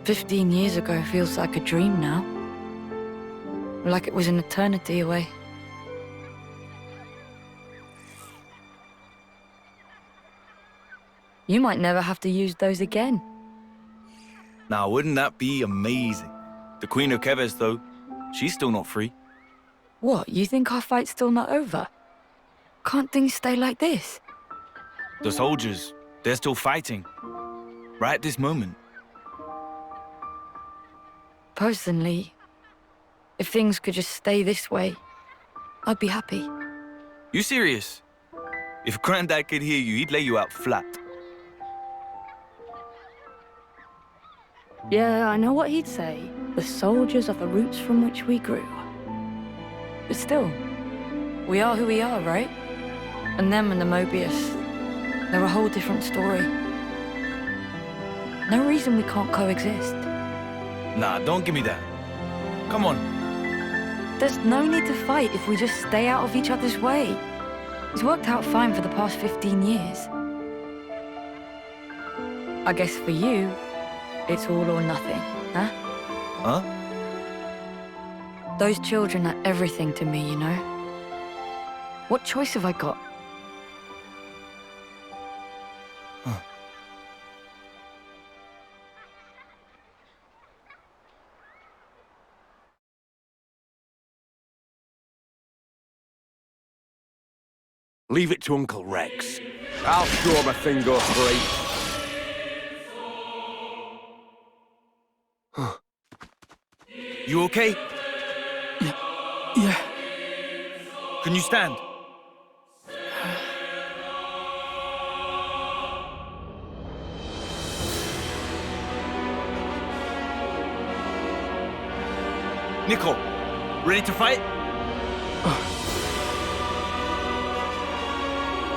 15 years ago feels like a dream now. Like it was an eternity away. You might never have to use those again. Now, wouldn't that be amazing? The Queen of Keves, though, she's still not free. What, you think our fight's still not over? Can't things stay like this? The soldiers, they're still fighting. Right at this moment. Personally, if things could just stay this way, I'd be happy. You serious? If Granddad could hear you, he'd lay you out flat. Yeah, I know what he'd say. The soldiers are the roots from which we grew. But still, we are who we are, right? And them and the Mobius, they're a whole different story. No reason we can't coexist. Nah, don't give me that. Come on. There's no need to fight if we just stay out of each other's way. It's worked out fine for the past 15 years. I guess for you, it's all or nothing, huh? Huh? Those children are everything to me, you know? What choice have I got? Leave it to Uncle Rex. I'll show him a thing goes straight. You okay? Yeah. Can you stand? Nico, ready to fight?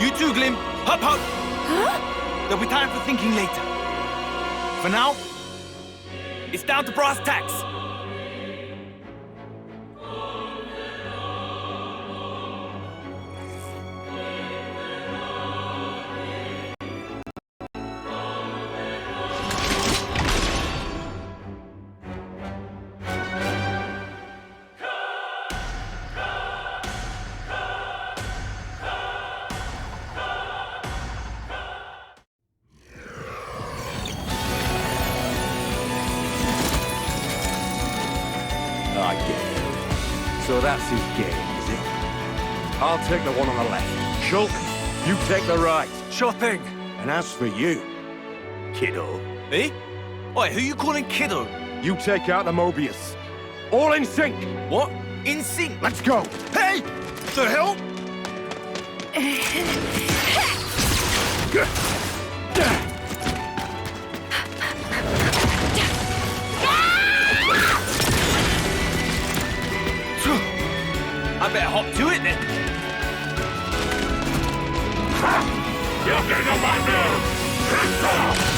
You too, Glim. Hop, hop. Huh? There'll be time for thinking later. For now, it's down to brass tacks. I get it. So that's his game, is it? I'll take the one on the left. Shulk, you take the right. Sure thing. And as for you, kiddo, Eh? Oi, who you calling kiddo? you take out the Mobius. All in sync. What? In sync? Let's go. Hey! The hell? I better hop to it then. You're getting on my nerves! Piss off!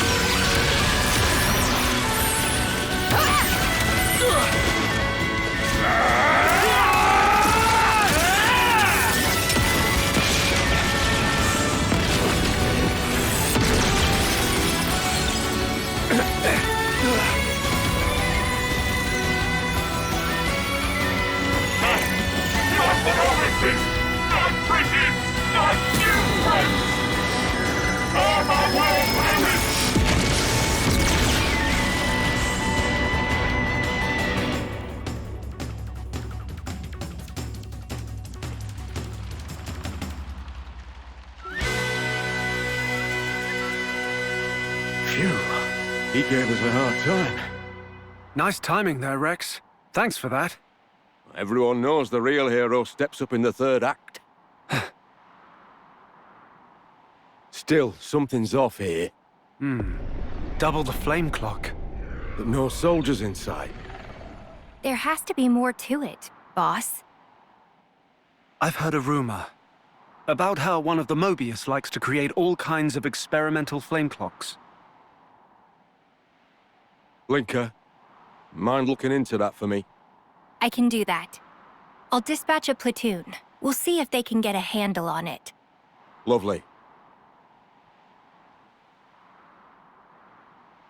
Not the Oasis! Not British! Not you, friends! On my way, Irish! Phew. He gave us a hard time. Nice timing there, Rex. Thanks for that. Everyone knows the real hero steps up in the third act. Still, something's off here. Double the flame clock. But no soldiers inside. There has to be more to it, boss. I've heard a rumor about how one of the Mobius likes to create all kinds of experimental flame clocks. Linker, mind looking into that for me? I can do that. I'll dispatch a platoon. We'll see if they can get a handle on it. Lovely.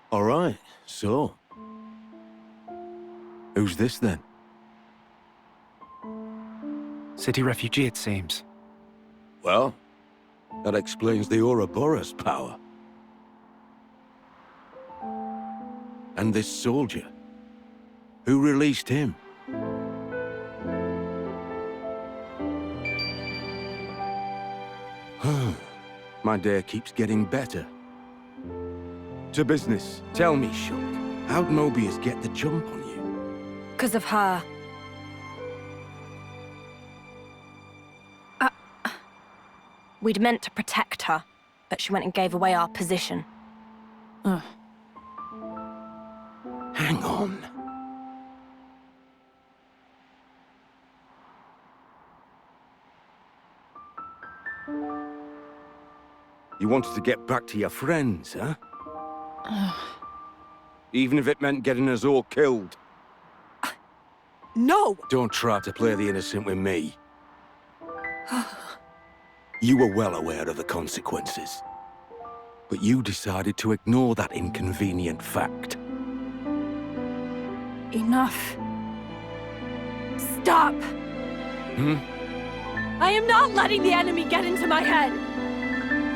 All right, so, Who's this then? City refugee, it seems. Well, that explains the Ouroboros power. And this soldier. Who released him? My day keeps getting better. To business. Tell me, Shulk, how'd Mobius get the jump on you? Because of her. We'd meant to protect her, but she went and gave away our position. Hang on. You wanted to get back to your friends, huh? Even if it meant getting us all killed. No! Don't try to play the innocent with me. You were well aware of the consequences. But you decided to ignore that inconvenient fact. Enough. Stop! Hmm? I am not letting the enemy get into my head!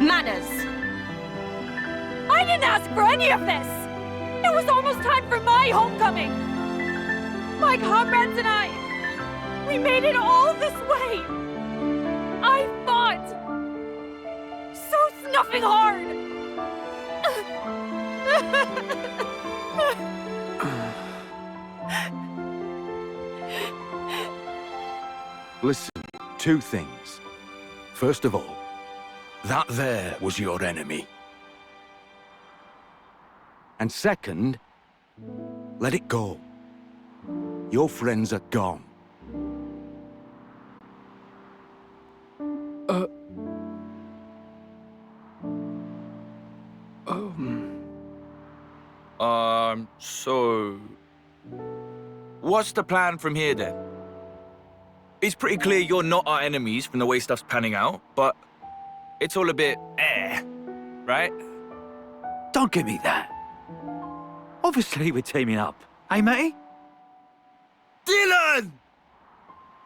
Manners! I didn't ask for any of this! It was almost time for my homecoming! My comrades and I, we made it all this way! I fought! So snuffing hard! Listen, two things. First of all, that there was your enemy. And second, let it go. Your friends are gone. So... what's the plan from here, then? It's pretty clear you're not our enemies from the way stuff's panning out, but it's all a bit right? Don't give me that. Obviously we're teaming up. Hey, matey? Dylan!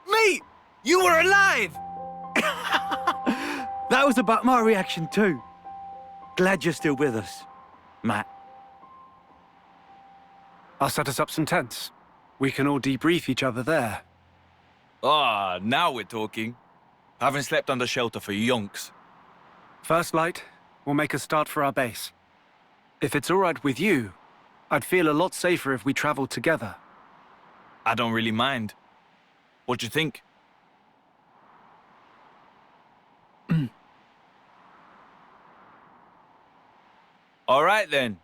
Mate! You were alive! That was about my reaction too. Glad you're still with us, Matt. I'll set us up some tents. We can all debrief each other there. Ah, now we're talking. Haven't slept under shelter for yonks. First light, we'll make a start for our base. If it's all right with you, I'd feel a lot safer if we traveled together. I don't really mind. What do you think? All right, then.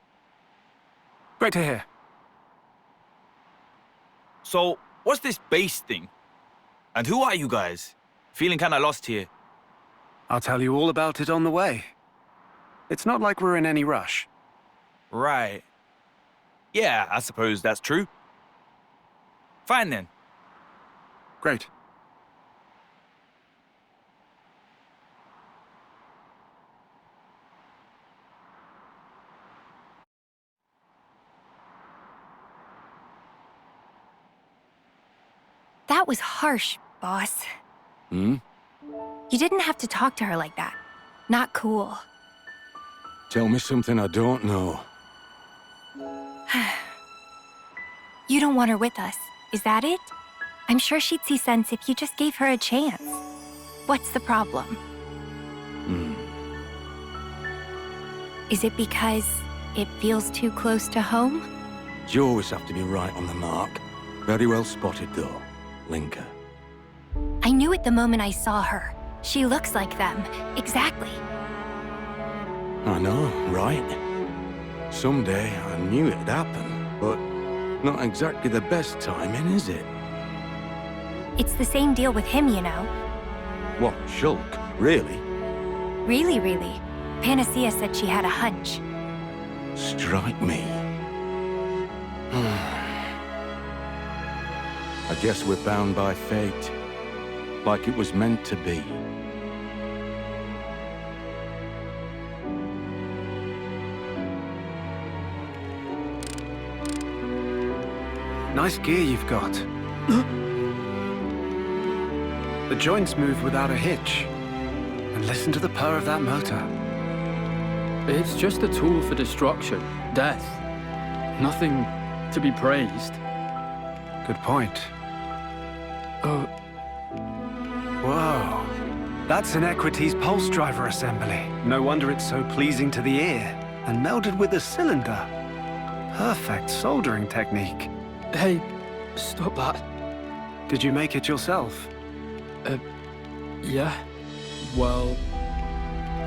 Great to hear. So, what's this base thing? And who are you guys? Feeling kinda lost here. I'll tell you all about it on the way. It's not like we're in any rush. Right. Yeah, I suppose that's true. Fine, then. Great. That was harsh, boss. Hmm? You didn't have to talk to her like that. Not cool. Tell me something I don't know. You don't want her with us, is that it? I'm sure she'd see sense if you just gave her a chance. What's the problem? Is it because it feels too close to home? You always have to be right on the mark. Very well spotted, though, Linka. I knew it the moment I saw her. She looks like them. Exactly. I know, right? Someday I knew it'd happen, but not exactly the best timing, is it? It's the same deal with him, you know. What, Shulk? Really? Really. Panacea said she had a hunch. Strike me. I guess we're bound by fate. Like it was meant to be. Nice gear you've got. The joints move without a hitch. And listen to the purr of that motor. It's just a tool for destruction, death. Nothing to be praised. Good point. Oh, Whoa. That's an Equities pulse driver assembly. No wonder it's so pleasing to the ear. And melded with the cylinder. Perfect soldering technique. hey, stop that. Did you make it yourself? Yeah? Well,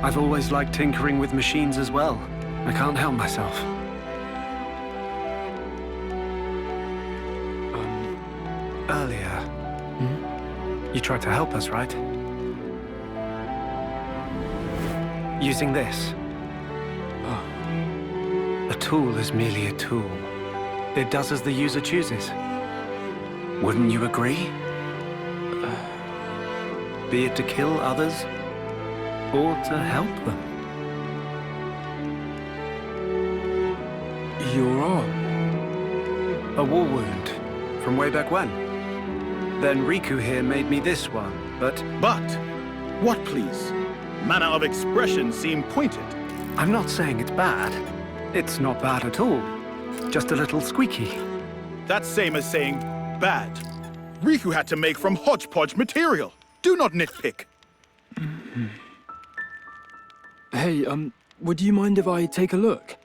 I've always liked tinkering with machines as well. I can't help myself. Earlier, you tried to help us, right? Using this. A tool is merely a tool. It does as the user chooses. Wouldn't you agree? Be it to kill others, or to help them. your arm. A war wound. From way back when. Then Riku here made me this one, but... But, what please? Manner of expression seemed pointed. I'm not saying it's bad. It's not bad at all. Just a little squeaky. That's same as saying bad. Riku had to make from hodgepodge material. Do not nitpick. Hey, would you mind if I take a look?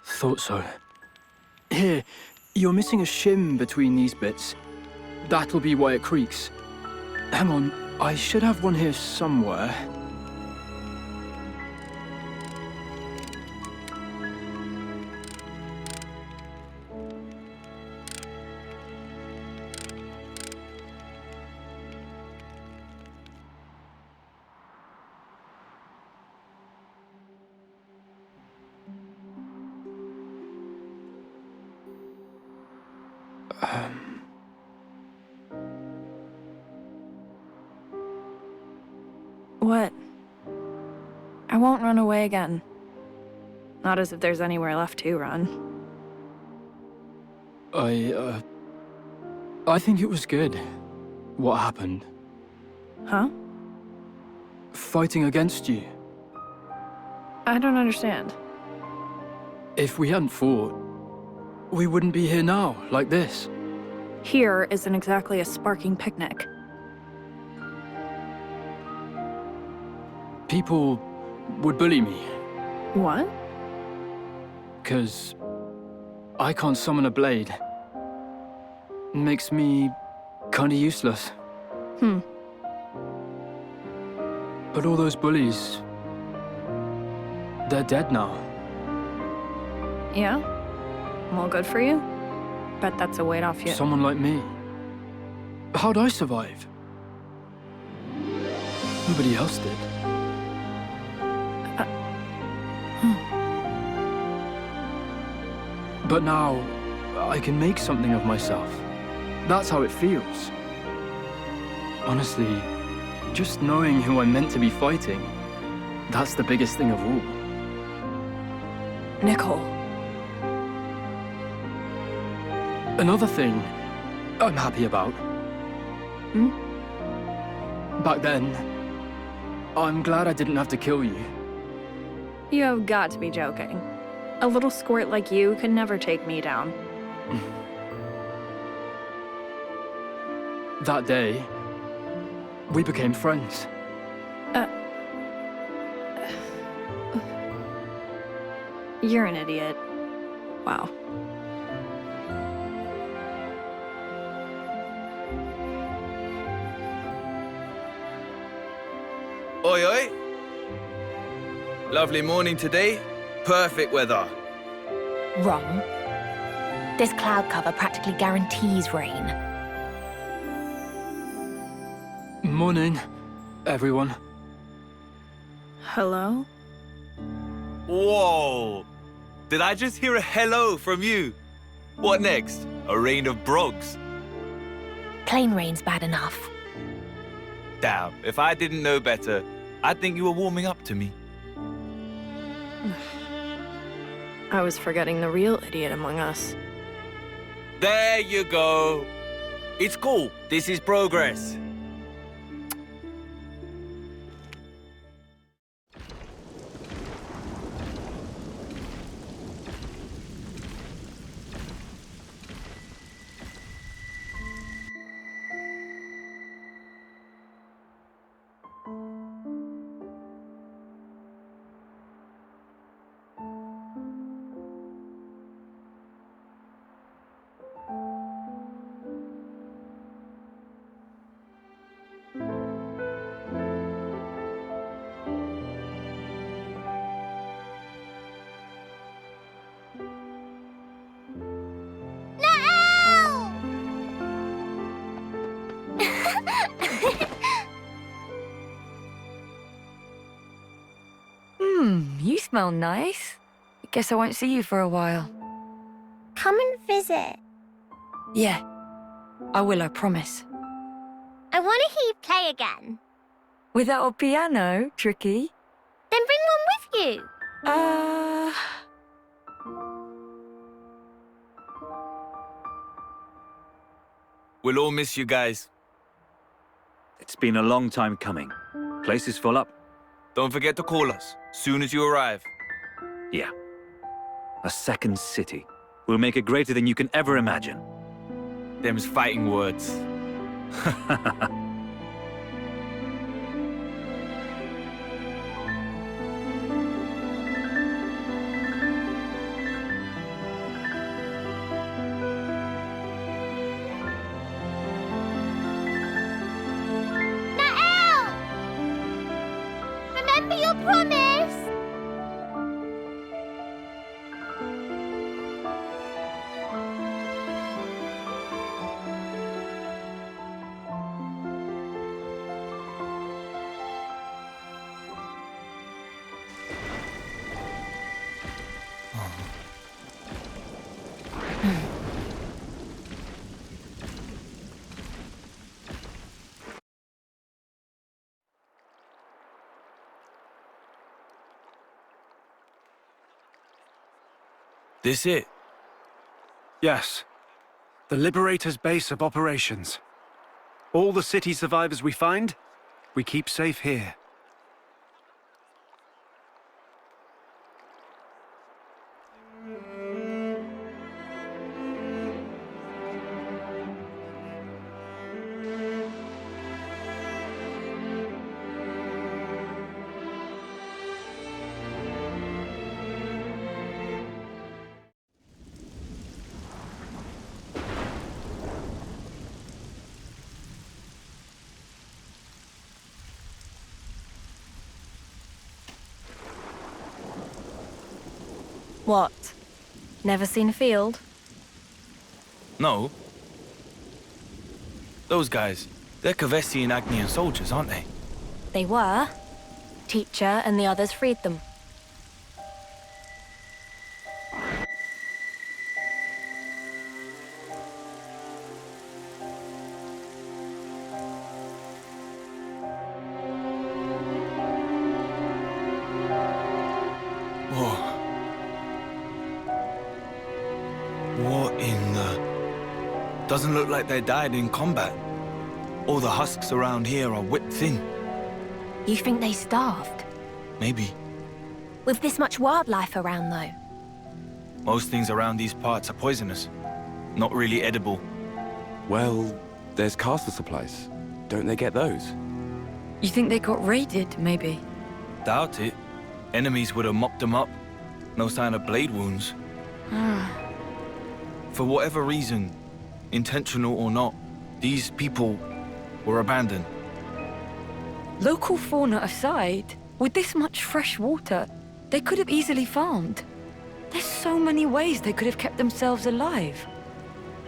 Thought so. Here, you're missing a shim between these bits. That'll be why it creaks. Hang on, I should have one here somewhere. What? I won't run away again. Not as if there's anywhere left to run. I think it was good. What happened? Huh? Fighting against you. I don't understand. If we hadn't fought, we wouldn't be here now, like this. Here isn't exactly a sparking picnic. People would bully me, What? 'cause I can't summon a blade. Makes me kinda useless. But all those bullies, they're dead now. Yeah? Well, good for you. Bet that's a weight off you. Someone like me. How'd I survive? Nobody else did. But now, I can make something of myself. That's how it feels. Honestly, just knowing who I'm meant to be fighting, that's the biggest thing of all. Nicole. Another thing I'm happy about. Back then, I'm glad I didn't have to kill you. You have got to be joking. A little squirt like you could never take me down. That day, we became friends. You're an idiot. Wow. Oi, oi. Lovely morning today. Perfect weather. Wrong. This cloud cover practically guarantees rain. Morning, everyone. Hello? Whoa. Did I just hear a hello from you? What next? A rain of brogs? Plain rain's bad enough. Damn, if I didn't know better, I'd think you were warming up to me. I was forgetting the real idiot among us. There you go. It's cool. This is progress. You smell nice. I guess I won't see you for a while. Come and visit. Yeah, I will, I promise. I want to hear you play again. Without a piano, tricky. Then bring one with you. We'll all miss you guys. It's been a long time coming. Place is full up. Don't forget to call us soon as you arrive. Yeah. A second city. We'll make it greater than you can ever imagine. Them's fighting words. Remember your promise! This it? Yes. The Liberator's base of operations. All the city survivors we find, we keep safe here. What? Never seen a field? No. Those guys, they're Kavesi and Agnian soldiers, aren't they? They were. Teacher and the others freed them. Whoa. What in the... Doesn't look like they died in combat. All the husks around here are whipped thin. You think they starved? Maybe. With this much wildlife around, though. Most things around these parts are poisonous. Not really edible. Well, there's castle supplies. Don't they get those? You think they got raided, maybe? Doubt it. Enemies would have mopped them up. No sign of blade wounds. For whatever reason, intentional or not, these people were abandoned. Local fauna aside, with this much fresh water, they could have easily farmed. There's so many ways they could have kept themselves alive.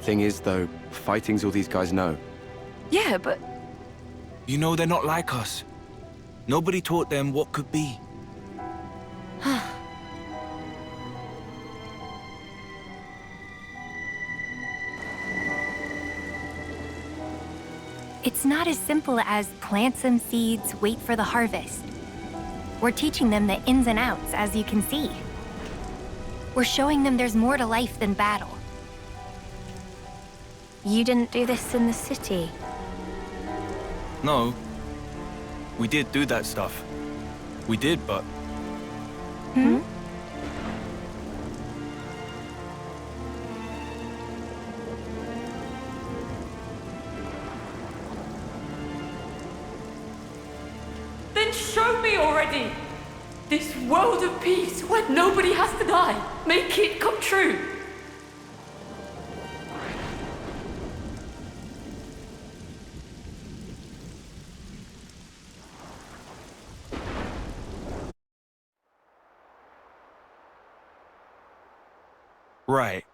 Thing is, though, fighting's all these guys know. Yeah, but... You know, they're not like us. Nobody taught them what could be. It's not as simple as plant some seeds, wait for the harvest. We're teaching them the ins and outs, as you can see. We're showing them there's more to life than battle. You didn't do this in the city. No. We did do that stuff. We did, but... Hmm? Then show me already! This world of peace where nobody has to die. Make it come true. Right.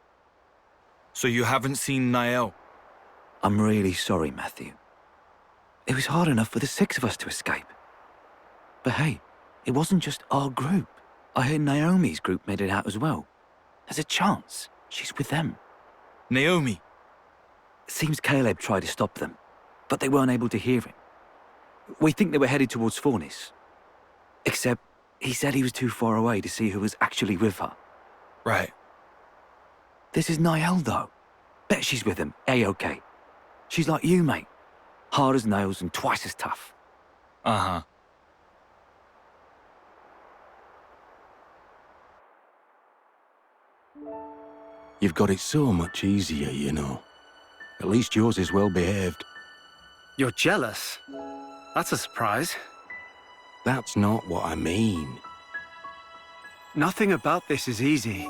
So you haven't seen Niall? I'm really sorry, Matthew. It was hard enough for the 6 of us to escape. But hey, it wasn't just our group. I heard Naomi's group made it out as well. There's a chance she's with them. Naomi? Seems Caleb tried to stop them, but they weren't able to hear him. We think they were headed towards Fornis. Except, he said he was too far away to see who was actually with her. Right. This is Niall, though. Bet she's with him, A-OK. She's like you, mate. Hard as nails and twice as tough. Uh-huh. You've got it so much easier, you know. At least yours is well behaved. You're jealous? That's a surprise. That's not what I mean. Nothing about this is easy.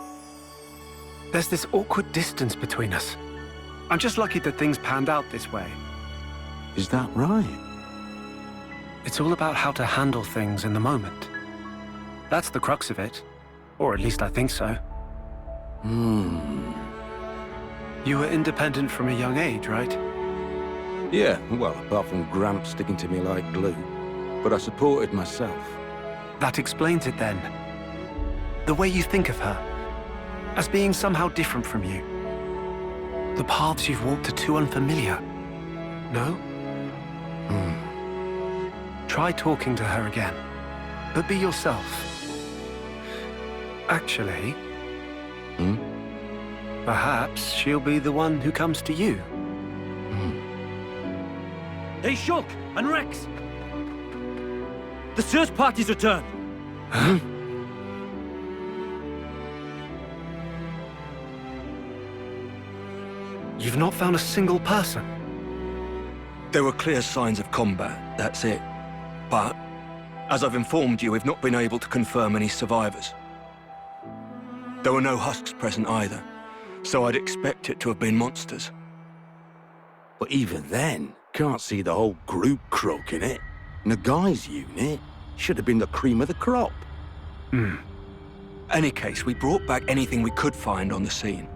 There's this awkward distance between us. I'm just lucky that things panned out this way. Is that right? It's all about how to handle things in the moment. That's the crux of it. Or at least I think so. You were independent from a young age, right? Yeah, well, apart from Gramps sticking to me like glue. But I supported myself. That explains it then. The way you think of her. As being somehow different from you. The paths you've walked are too unfamiliar. No? Try talking to her again. But be yourself. Actually... Perhaps she'll be the one who comes to you. Hey, Shulk and Rex! The search party's returned! Huh? You've not found a single person? There were clear signs of combat, that's it. But, as I've informed you, we've not been able to confirm any survivors. There were no husks present either, so I'd expect it to have been monsters. But even then, can't see the whole group croaking it. Nagai's unit should have been the cream of the crop. Any case, we brought back anything we could find on the scene.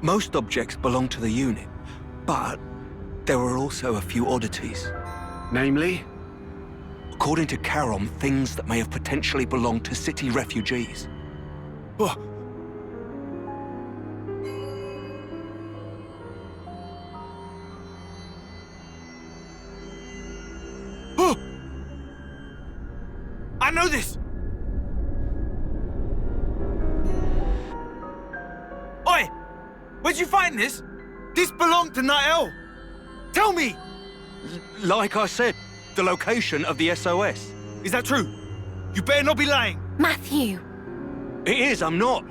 Most objects belonged to the unit, but there were also a few oddities. Namely? According to Charon, things that may have potentially belonged to city refugees. I know this! Oi! Where'd you find this? This belonged to Niall! Tell me! Like I said, the location of the SOS. Is that true? You better not be lying! Matthew! It is, I'm not.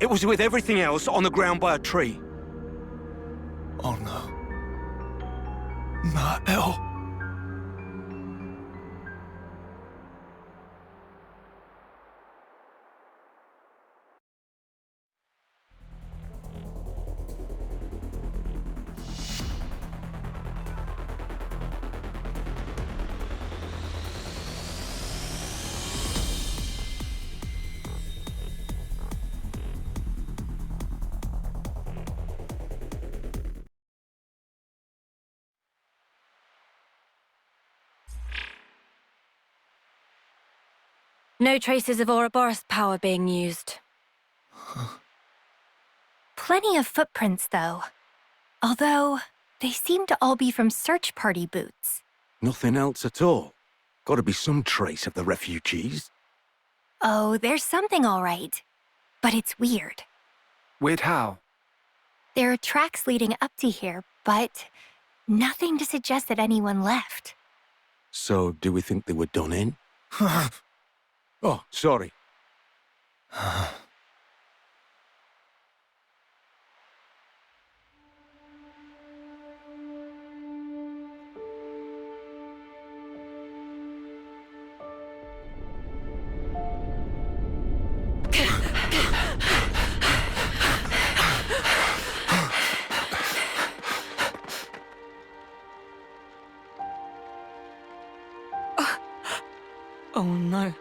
It was with everything else on the ground by a tree. Oh no. Niall. No traces of Ouroboros power being used. Plenty of footprints, though. Although, they seem to all be from search party boots. Nothing else at all. Gotta be some trace of the refugees. Oh, there's something all right. But it's weird. Weird how? There are tracks leading up to here, but nothing to suggest that anyone left. So, do we think they were done in? Oh, sorry. Oh no.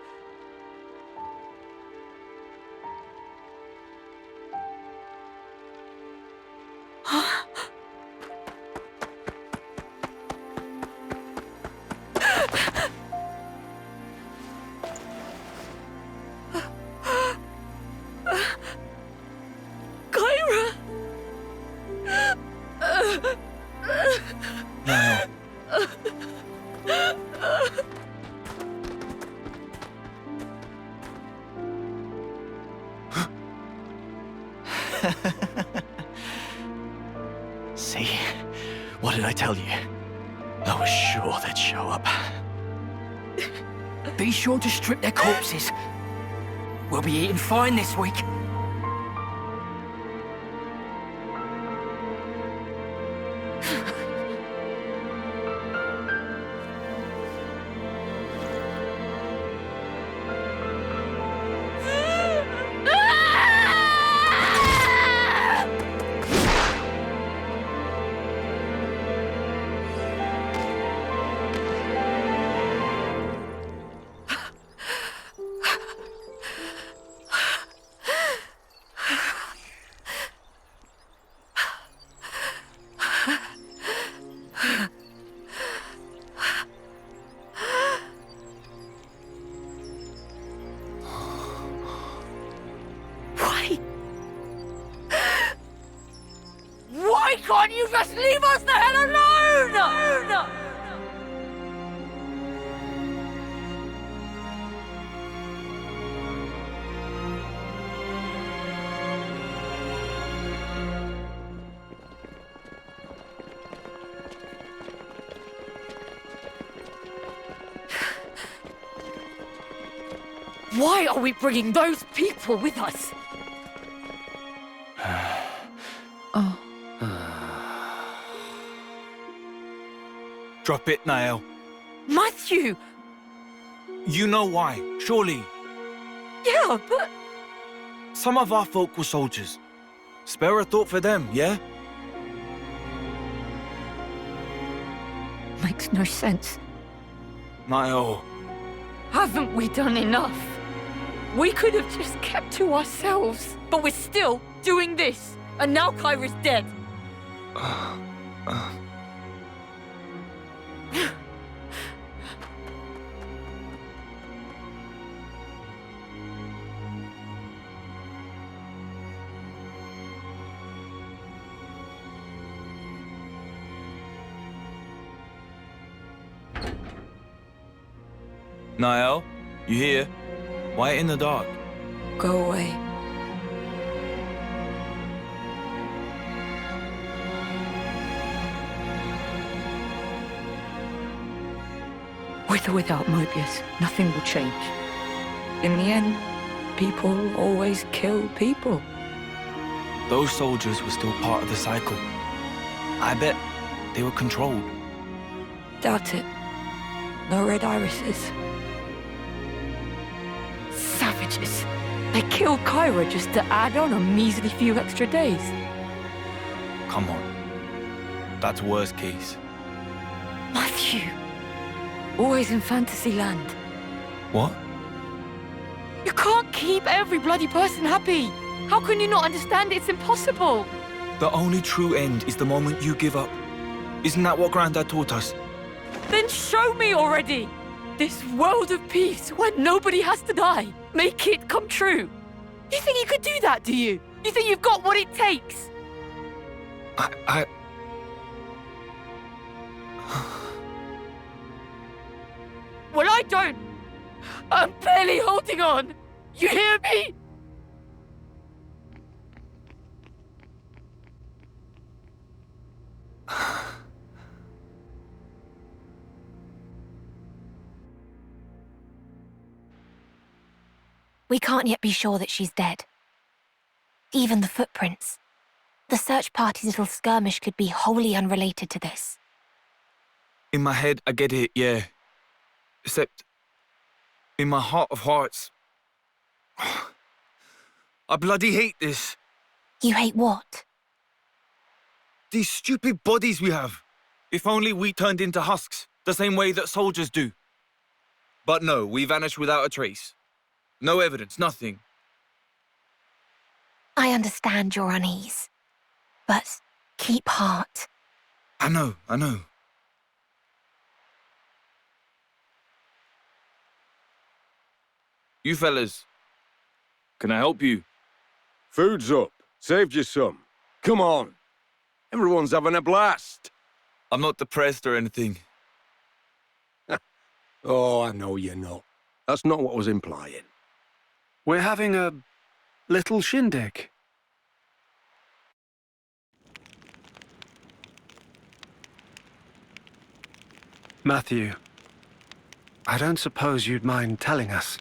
Kyra! Niall. See? What did I tell you? I was sure they'd show up. Be sure to strip their corpses. We'll be eating fine this week. Why can't you just leave us the hell alone? Why are we bringing those people with us? Oh. Drop it, Niall. Matthew! You know why, surely. Yeah, but... Some of our folk were soldiers. Spare a thought for them, yeah? Makes no sense. Niall. Haven't we done enough? We could have just kept to ourselves, but we're still doing this. And now Kyra's dead. Niall, you here? Why in the dark? Go away. With or without Mobius, nothing will change. In the end, people always kill people. Those soldiers were still part of the cycle. I bet they were controlled. Doubt it. No red irises. Savages. They killed Kyra just to add on a measly few extra days. Come on. That's worst case. Matthew. Always in fantasy land. What? You can't keep every bloody person happy. How can you not understand it's impossible? The only true end is the moment you give up. Isn't that what Grandad taught us? Then show me already! This world of peace where nobody has to die. Make it come true. You think you could do that, do you? You think you've got what it takes? Well, I don't. I'm barely holding on. You hear me? We can't yet be sure that she's dead. Even the footprints. The search party's little skirmish could be wholly unrelated to this. In my head, I get it, yeah. Except, in my heart of hearts, I bloody hate this. You hate what? These stupid bodies we have. If only we turned into husks, the same way that soldiers do. But no, we vanished without a trace. No evidence, nothing. I understand your unease. But keep heart. I know. You fellas, can I help you? Food's up. Saved you some. Come on. Everyone's having a blast. I'm not depressed or anything. Oh, I know you're not. That's not what I was implying. We're having a little shindig. Matthew, I don't suppose you'd mind telling us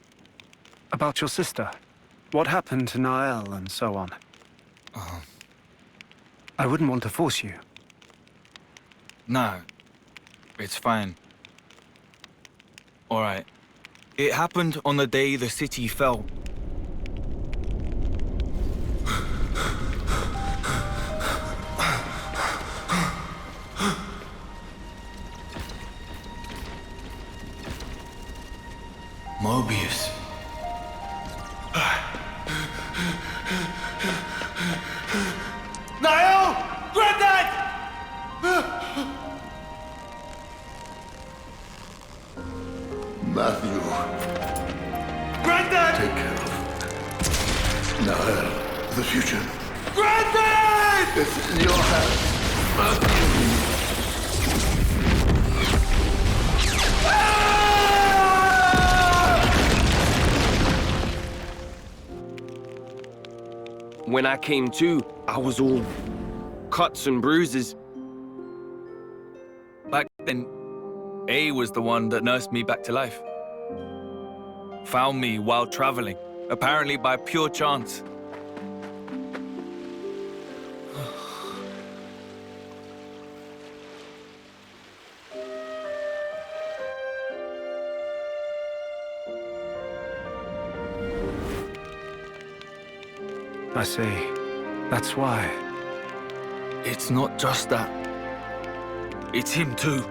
about your sister. What happened to Nael and so on. I wouldn't want to force you. No, it's fine. All right. It happened on the day the city fell. Mobius. Niall! Granddad! Matthew. Granddad! Take care of Nael, the future. Granddad! It's in your hands, Matthew. When I came to, I was all cuts and bruises. Back then, A was the one that nursed me back to life. Found me while traveling, apparently by pure chance. I see. That's why. It's not just that. It's him too.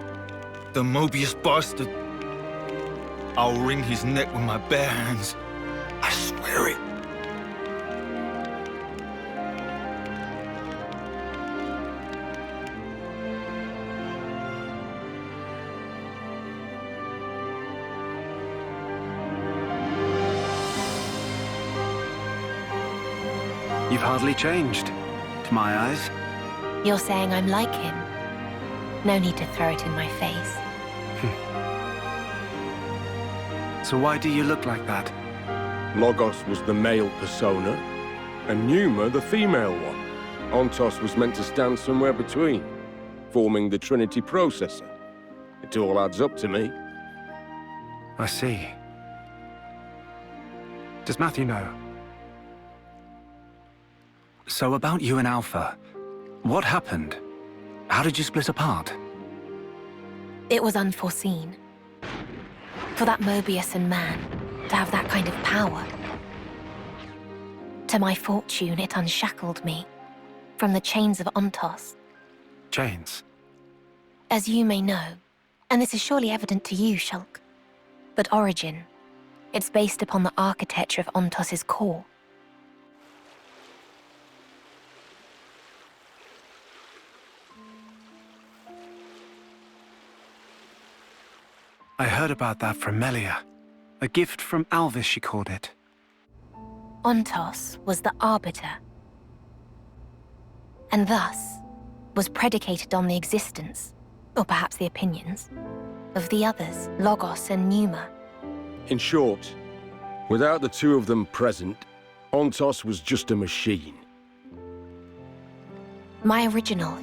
The Mobius bastard. I'll wring his neck with my bare hands. I swear it. You've hardly changed, to my eyes. You're saying I'm like him. No need to throw it in my face. So why do you look like that? Logos was the male persona, and Numa the female one. Ontos was meant to stand somewhere between, forming the Trinity processor. It all adds up to me. I see. Does Matthew know? So about you and Alpha, what happened? How did you split apart? It was unforeseen. For that Mobius and man to have that kind of power. To my fortune, it unshackled me from the chains of Ontos. Chains? As you may know, and this is surely evident to you, Shulk, but Origin, it's based upon the architecture of Ontos's core. I heard about that from Melia. A gift from Alvis, she called it. Ontos was the arbiter, and thus was predicated on the existence, or perhaps the opinions, of the others, Logos and Numa. In short, without the two of them present, Ontos was just a machine. My original,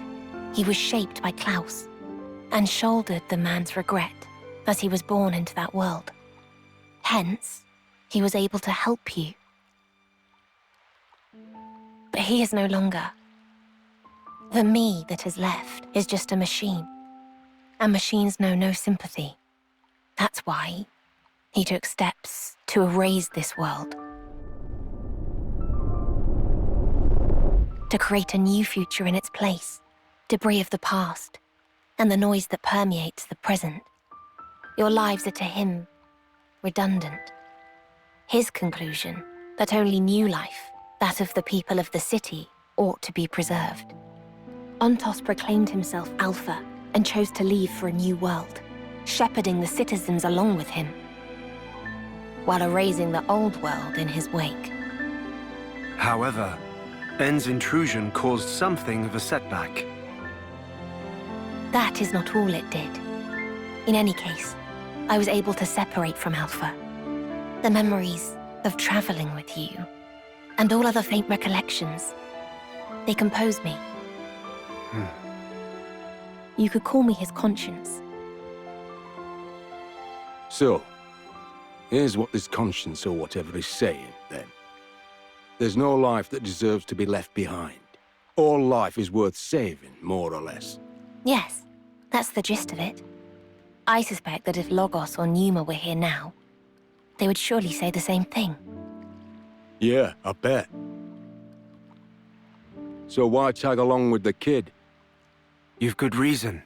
he was shaped by Klaus, and shouldered the man's regret as he was born into that world. Hence, he was able to help you he is no longer. The me that is left is just a machine. And machines know no sympathy. That's why he took steps to erase this world. To create a new future in its place. Debris of the past, and the noise that permeates the present. Your lives are to him redundant. His conclusion that only new life, that of the people of the city, ought to be preserved. Ontos proclaimed himself Alpha and chose to leave for a new world, shepherding the citizens along with him, while erasing the old world in his wake. However, N's intrusion caused something of a setback. That is not all it did. In any case, I was able to separate from Alpha. The memories of traveling with you, and all other faint recollections, they compose me. You could call me his conscience. So, here's what this conscience or whatever is saying, then. There's no life that deserves to be left behind. All life is worth saving, more or less. Yes, that's the gist of it. I suspect that if Logos or Numa were here now, they would surely say the same thing. Yeah, I bet. So why tag along with the kid? You've good reason,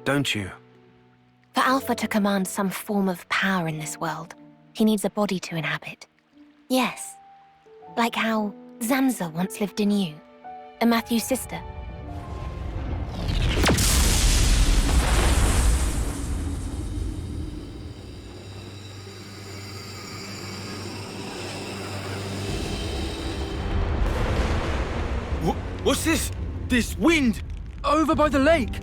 don't you? For Alpha to command some form of power in this world, he needs a body to inhabit. Yes, like how Zamza once lived in you, and Matthew's sister. What's this? This wind? Over by the lake!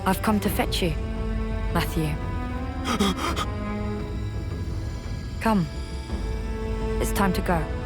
I've come to fetch you, Matthew. Come. It's time to go.